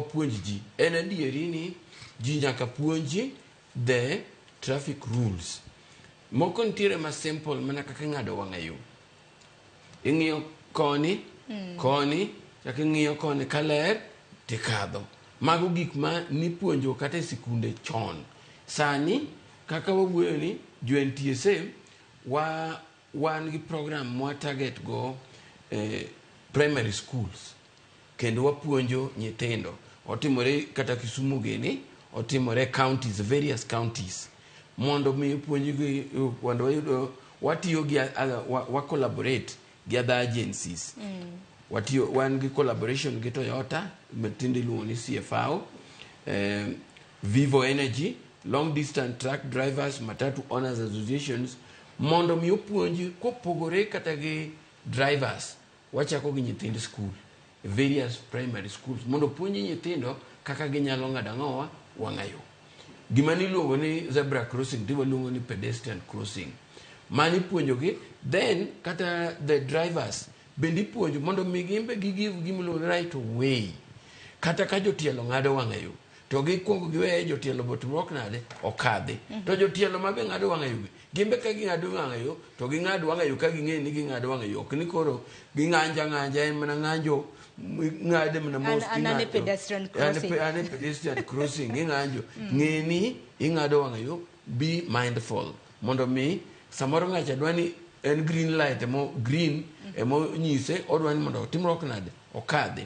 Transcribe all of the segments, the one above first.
puonj ji en adieri ni ji nyaka puonji the traffic rules. Moko nitiere ma simple mana kaka ng'ado wang'ayo. Ing'iyo koni, koni, chaka ing'iyo koni kaler, tikadho. Mago gik ma nipuonjo kata e sikunde chon. Sani, kaka wawuoyo ni, JNTSA, wan gi program mwa target go primary schools. Kendo wapuonjo nyithindo. Otimore kata Kisumu gini, otimore counties, various counties. Mondo mi puonji wando wayudo watiyo gi wa collaborate gi other agencies. Watiyo wan gi collaboration gi Toyota, matinde iluongo ni CFAO, Vivo Energy, long distance truck drivers, matatu owners associations, mondo mi puonji kopogore kata gi drivers. Wachako gi nyithind school, various primary schools, mondo puonji nyithindo kaka ginyalo ng'ado wang'ayo. Gima niluongo ni zebra crossing, diwa luongo ni pedestrian crossing. Mani puonjogi, then kata the drivers bendi puonjo mondo mi gimbe give gimiluongo right of way. Kata ka jotielo ng'ado wang'ayo, to gikwongo giweye jotielo botimruok nade okadhi. To jotielo mabe ng'ado wang'ayo gimbe ka ging'ado wang'ayo, to ging'ado wang'ayo ka ging'e ni ging'ado wang'ayo. Ok ni koro ging'anja en mana ng'anjo ng'ade mana mos ane pedestrian crossing. Ane pedestrian crossing ing'anjo. Ng'eni ing'ado wang'ayo, be mindful. Mondo mi samoro ng'acha dwani en green light green emo nyise odwani mondo otimruok nade okadhi.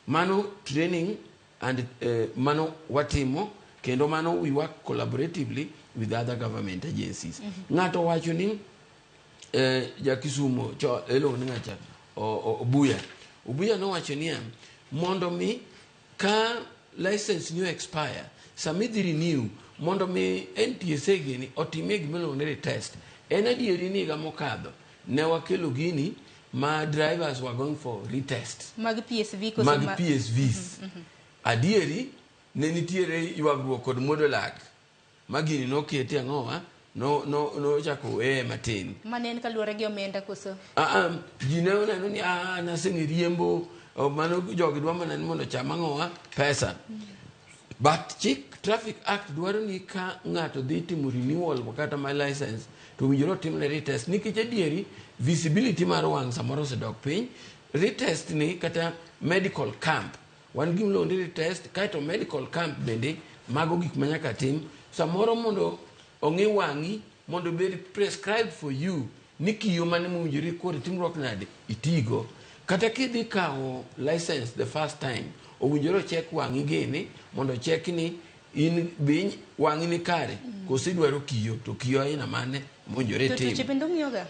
Mano training and mano watimo, kendo mano we work collaboratively with other government agencies. Ng'ato wacho ni ja Kisumu elo ni ng'acha Obuya no wacho ni mondo mi ka license new expire samidhi renew mondo mi NTSA gini otime gimelo ne test. En adieri ni ga mokadho ne wakelo gini ma drivers were going for retest mag PSV PSVs. Adieri ne nitiere ywagruok kod modolak magini nokete ang'owa no chako matin manen kaluore gi omenda koso ji ne oneno ni naseng'e riembo mano jogi dwa mana ni mondo cham ang'owa pesa. But chik Traffic Act dwaro ni ka ng'ato dhi timo renewal kata my license to winjoro timne retest nikech adieri visibility mar wang' samoro osedok piny. Retest ni kata medical camp wan gi mlo ndi retest kaito medical camp bende mago gik manyaka tim samoro mondo ong'i wang'i mondo be prescribed for you ni kiyo mane mowinjore kore timruok nade itigo. Kata kidhi kawo license the first time owinjore check wang'i gini mondo check ni in biny wang'i ni kare kosi dwaro kiyo to kiyo aina mane mowinjore tim. To chependo ng'iyoga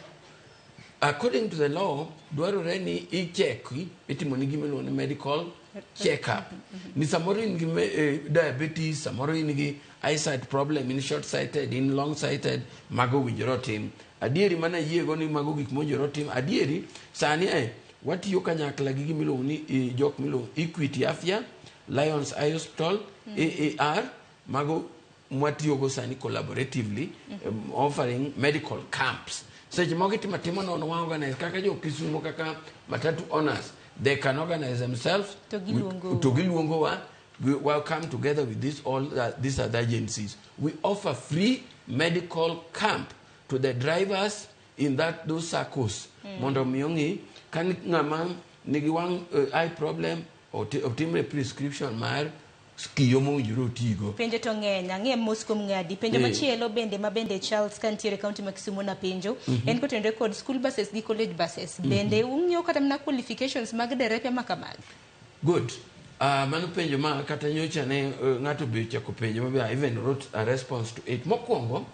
according to the law dwarore ni icheki itimo ni gima iluongo ni medical check up. Ni samoro in gi diabetes, samoro in gi eyesight problem, in short sighted, in long sighted, mago winjoro tim. Adieri mana yiego ni mago gik mowinjoro tim. Adieri sani watiyo kanyakla gi gima iluongo ni jok miluongo Equity Afya, Lions Eye Hospital, AAR, mago mwatiyogo sani collaboratively offering medical camps. Seche moko timo nono wa organize kaka jo Kisumu kaka matatu owners, they can organize themselves to giluongo wa we will come together with these other agencies. We offer free medical camp to the drivers in those circles. Mondo miongi kan ngama nigi wang eye problem optime prescription mar kiyo mowinjore otigo. Penjo to ng'eny ang'e mos kuom ng'adi. Penjo machielo bende mabende Charles kantiere kaunti ma Kisumu na penjo en kotenore kod school buses gi college buses. Bende ung'iyo kata mana qualifications mag derepe makamagi? Good. Mano penjo ma kata nyocha ne ng'ato be chako penjo mabe I even wrote a response to it. Mokwongo